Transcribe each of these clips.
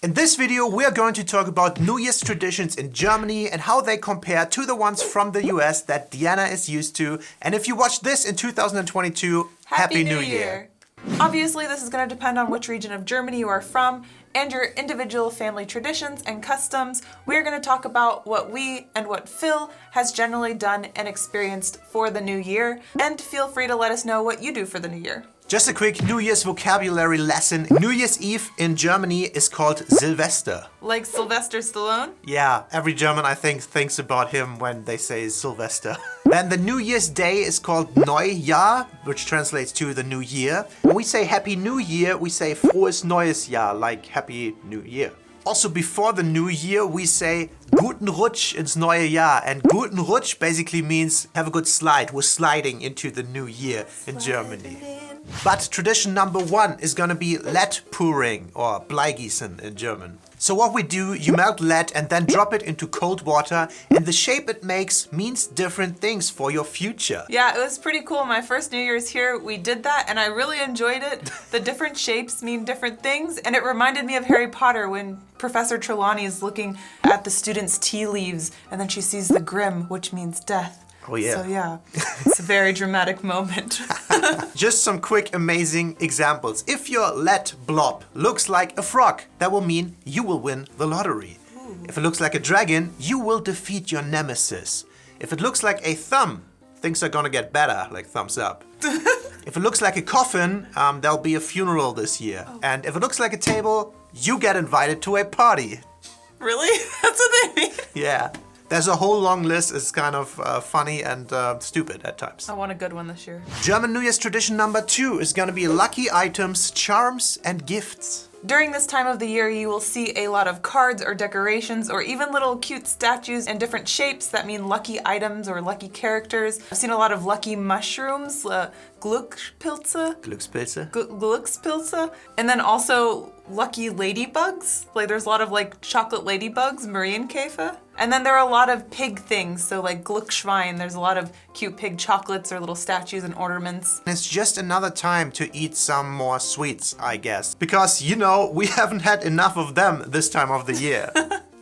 In this video, we are going to talk about New Year's traditions in Germany and how they compare to the ones from the US that Diana is used to. And if you watched this in 2022, Happy New Year! Obviously, this is going to depend on which region of Germany you are from and your individual family traditions and customs. We're going to talk about what we and what Phil has generally done and experienced for the new year. And feel free to let us know what you do for the new year. Just a quick New Year's vocabulary lesson. New Year's Eve in Germany is called Silvester. Like Sylvester Stallone? Yeah, every German I think thinks about him when they say Silvester. Then the New Year's Day is called NYE Jahr, which translates to the New Year. When we say Happy New Year, we say Frohes neues Jahr, like Happy New Year. Also before the New Year, we say Guten Rutsch ins neue Jahr. And Guten Rutsch basically means have a good slide. We're sliding into the new year in Germany. But tradition number one is gonna be lead pouring, or Bleigießen in German. So what we do, you melt lead and then drop it into cold water, and the shape it makes means different things for your future. Yeah, it was pretty cool. My first New Year's here, we did that and I really enjoyed it. The different shapes mean different things, and it reminded me of Harry Potter when Professor Trelawney is looking at the students' tea leaves and then she sees the grim, which means death. Oh yeah. So yeah, it's a very dramatic moment. Just some quick amazing examples. If your lead blob looks like a frog, that will mean you will win the lottery. Ooh. If it looks like a dragon, you will defeat your nemesis. If it looks like a thumb, things are gonna get better, like thumbs up. If it looks like a coffin, there'll be a funeral this year. Oh. And if it looks like a table, you get invited to a party. Really? That's what they mean? Yeah. There's a whole long list. It's kind of funny and stupid at times. I want a good one this year. German New Year's tradition number 2 is gonna be lucky items, charms, and gifts. During this time of the year, you will see a lot of cards or decorations or even little cute statues in different shapes that mean lucky items or lucky characters. I've seen a lot of lucky mushrooms, Glückspilze. Glückspilze. Glückspilze. And then also lucky ladybugs. Like there's a lot of like chocolate ladybugs, Marienkäfer. And then there are a lot of pig things, so like Glücksschwein. There's a lot of cute pig chocolates or little statues and ornaments. It's just another time to eat some more sweets, I guess. Because, you know, we haven't had enough of them this time of the year.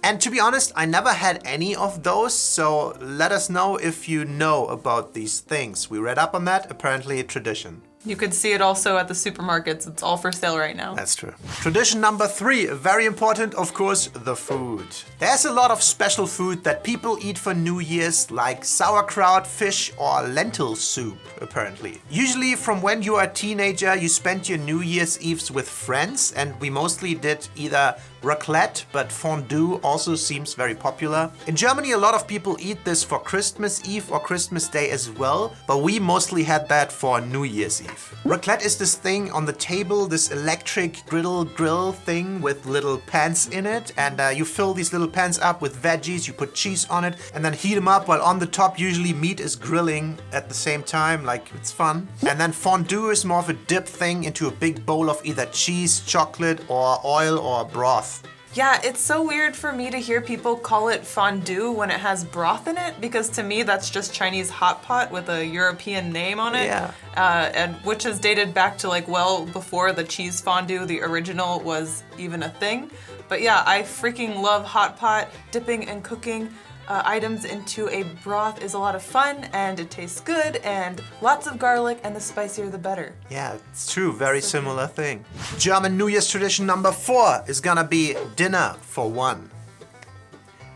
And to be honest, I never had any of those, so let us know if you know about these things. We read up on that, apparently a tradition. You could see it also at the supermarkets. It's all for sale right now. That's true. Tradition number 3, very important, of course, the food. There's a lot of special food that people eat for New Year's, like sauerkraut, fish, or lentil soup, apparently. Usually from when you are a teenager, you spend your New Year's Eves with friends, and we mostly did either raclette, but fondue also seems very popular. In Germany, a lot of people eat this for Christmas Eve or Christmas Day as well, but we mostly had that for New Year's Eve. Raclette is this thing on the table, this electric grill thing with little pans in it, and you fill these little pans up with veggies, you put cheese on it, and then heat them up while on the top usually meat is grilling at the same time, like it's fun. And then fondue is more of a dip thing into a big bowl of either cheese, chocolate, or oil or broth. Yeah, it's so weird for me to hear people call it fondue when it has broth in it, because to me that's just Chinese hot pot with a European name on it. Yeah. And which is dated back to like well before the cheese fondue, the original, was even a thing. But yeah, I freaking love hot pot. Dipping and cooking items into a broth is a lot of fun, and it tastes good, and lots of garlic, and the spicier the better. Yeah, it's true, very similar thing. German New Year's tradition number 4 is gonna be dinner for one.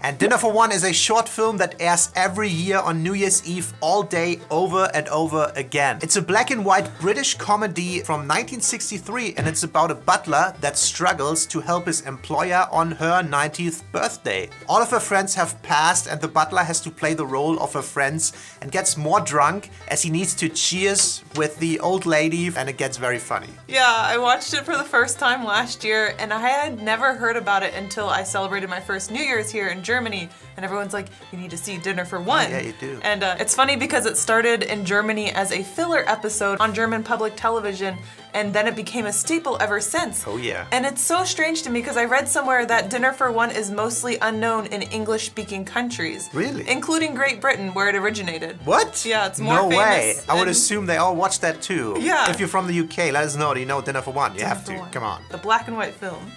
And Dinner for One is a short film that airs every year on New Year's Eve all day over and over again. It's a black and white British comedy from 1963, and it's about a butler that struggles to help his employer on her 90th birthday. All of her friends have passed, and the butler has to play the role of her friends and gets more drunk as he needs to cheers with the old lady, and it gets very funny. Yeah, I watched it for the first time last year, and I had never heard about it until I celebrated my first New Year's here in Germany, and everyone's like, you need to see Dinner for One. Oh, yeah, you do. And it's funny because it started in Germany as a filler episode on German public television, and then it became a staple ever since. Oh yeah. And it's so strange to me because I read somewhere that Dinner for One is mostly unknown in English-speaking countries. Really? Including Great Britain, where it originated. What? Yeah, it's more no famous. No way. I would assume they all watch that too. Yeah. If you're from the UK, let us know. Do you know Dinner for One? You have to. One. Come on. The black and white film.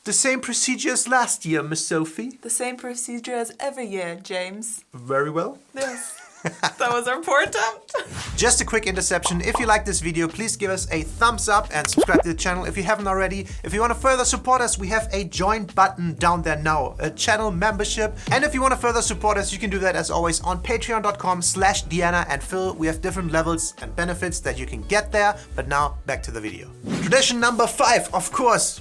The same procedure as last year, Miss Sophie. The same procedure as every year, James. Very well. Yes. That was our poor attempt. Just a quick interception. If you like this video, please give us a thumbs up and subscribe to the channel if you haven't already. If you want to further support us, we have a join button down there now, a channel membership. And if you want to further support us, you can do that as always on patreon.com/Deanna and Phil. We have different levels and benefits that you can get there. But now back to the video. Tradition number 5, of course,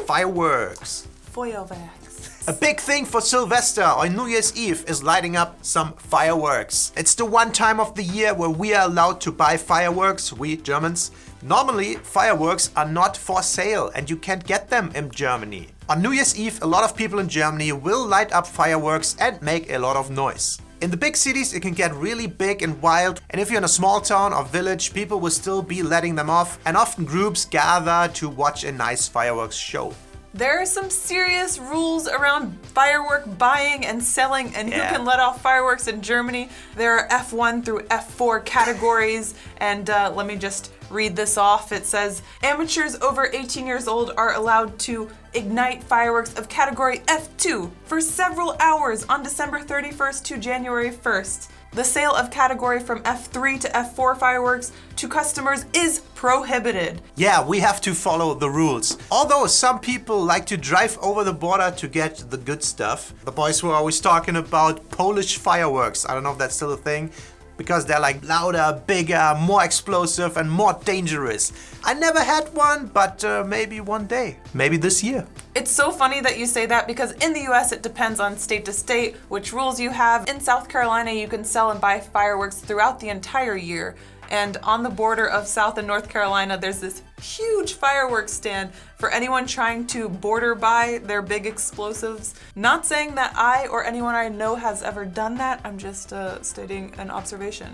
fireworks. Feuerwerks. A big thing for Sylvester or New Year's Eve is lighting up some fireworks. It's the one time of the year where we are allowed to buy fireworks, we Germans. Normally, fireworks are not for sale and you can't get them in Germany. On New Year's Eve, a lot of people in Germany will light up fireworks and make a lot of noise. In the big cities, it can get really big and wild, and if you're in a small town or village, people will still be letting them off, and often groups gather to watch a nice fireworks show. There are some serious rules around firework buying and selling and who can let off fireworks in Germany. There are F1 through F4 categories, and let me just read this off. It says, amateurs over 18 years old are allowed to ignite fireworks of category F2 for several hours on December 31st to January 1st. The sale of category from F3 to F4 fireworks to customers is prohibited. Yeah, we have to follow the rules. Although some people like to drive over the border to get the good stuff. The boys were always talking about Polish fireworks. I don't know if that's still a thing, because they're like louder, bigger, more explosive and more dangerous. I never had one, but maybe one day. Maybe this year. It's so funny that you say that because in the US it depends on state to state which rules you have. In South Carolina you can sell and buy fireworks throughout the entire year. And on the border of South and North Carolina there's this huge fireworks stand for anyone trying to border buy their big explosives. Not saying that I or anyone I know has ever done that, I'm just stating an observation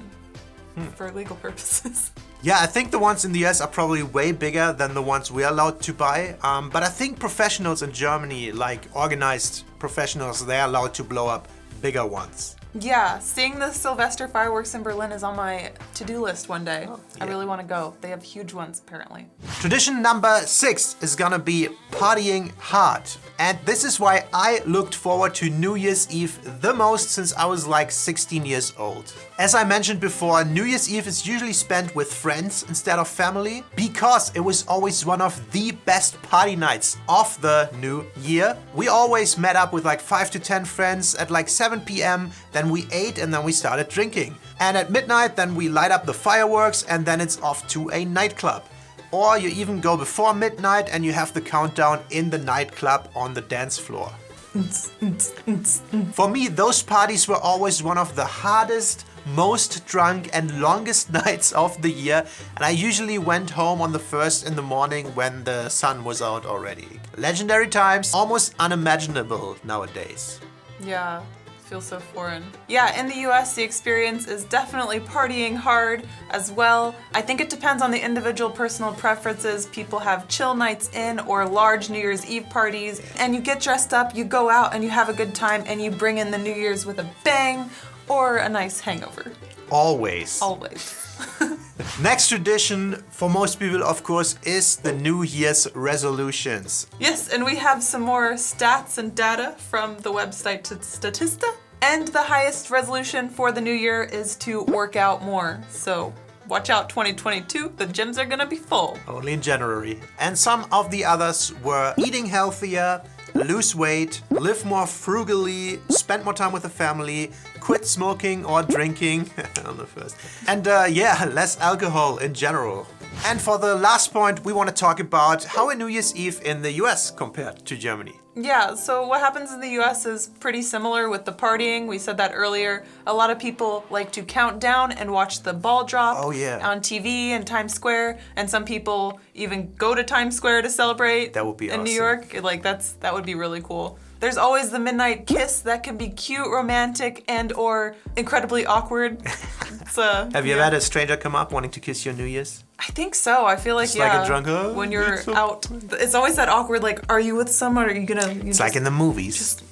for legal purposes. Yeah, I think the ones in the US are probably way bigger than the ones we're allowed to buy. But I think professionals in Germany, like organized professionals, they're allowed to blow up bigger ones. Yeah, seeing the Sylvester fireworks in Berlin is on my to-do list one day. Oh, I really want to go. They have huge ones apparently. Tradition number 6 is gonna be partying hard. And this is why I looked forward to New Year's Eve the most since I was like 16 years old. As I mentioned before, New Year's Eve is usually spent with friends instead of family because it was always one of the best party nights of the new year. We always met up with like 5 to 10 friends at like 7 p.m. Then we ate and then we started drinking. And at midnight then we light up the fireworks and then it's off to a nightclub. Or you even go before midnight and you have the countdown in the nightclub on the dance floor. For me, those parties were always one of the hardest, most drunk and longest nights of the year, and I usually went home on the 1st in the morning when the sun was out already. Legendary times, almost unimaginable nowadays. Yeah. Feels so foreign. Yeah, in the US, the experience is definitely partying hard as well. I think it depends on the individual personal preferences. People have chill nights in or large New Year's Eve parties, and you get dressed up, you go out and you have a good time and you bring in the New Year's with a bang or a nice hangover. Always. Always. Next tradition for most people, of course, is the New Year's resolutions. Yes, and we have some more stats and data from the website Statista. And the highest resolution for the new year is to work out more. So watch out 2022, the gyms are gonna be full. Only in January. And some of the others were eating healthier, lose weight, live more frugally, spend more time with the family, quit smoking or drinking on the first. And less alcohol in general. And for the last point, we want to talk about how a New Year's Eve in the US compared to Germany. Yeah, so what happens in the US is pretty similar with the partying. We said that earlier. A lot of people like to count down and watch the ball drop on TV in Times Square. And some people even go to Times Square to celebrate. That would be awesome. In New York. Like that would be really cool. There's always the midnight kiss that can be cute, romantic, and or incredibly awkward. Have you ever had a stranger come up wanting to kiss you on New Year's? I think so. I feel like, it's like a drunk, when you're out, it's always that awkward, like, are you with someone or are you gonna... It's like in the movies. Just,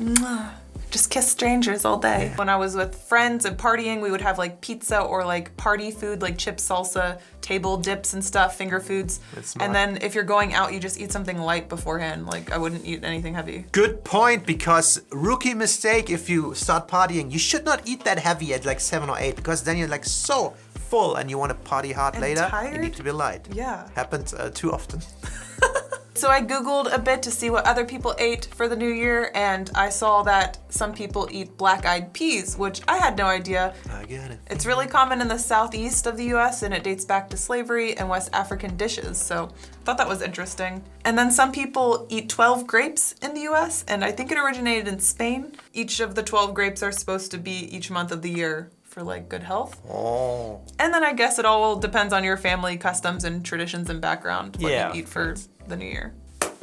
Just kiss strangers all day. When I was with friends and partying, we would have like pizza or like party food, like chips, salsa, table dips and stuff, finger foods. And then if you're going out, you just eat something light beforehand. Like I wouldn't eat anything heavy. Good point, because rookie mistake, if you start partying, you should not eat that heavy at like 7 or 8, because then you're like so full and you want to party hard And later. tired? You need to be light. Yeah. Happens too often. So I Googled a bit to see what other people ate for the new year, and I saw that some people eat black-eyed peas, which I had no idea. I get it. It's really common in the southeast of the US, and it dates back to slavery and West African dishes, so I thought that was interesting. And then some people eat 12 grapes in the US, and I think it originated in Spain. Each of the 12 grapes are supposed to be each month of the year for like good health. Oh. And then I guess it all depends on your family customs and traditions and background, what you eat for the new year.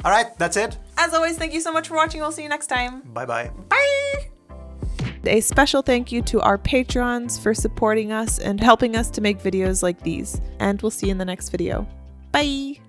All right, that's it. As always, thank you so much for watching. We'll see you next time. Bye-bye. Bye! A special thank you to our patrons for supporting us and helping us to make videos like these. And we'll see you in the next video. Bye!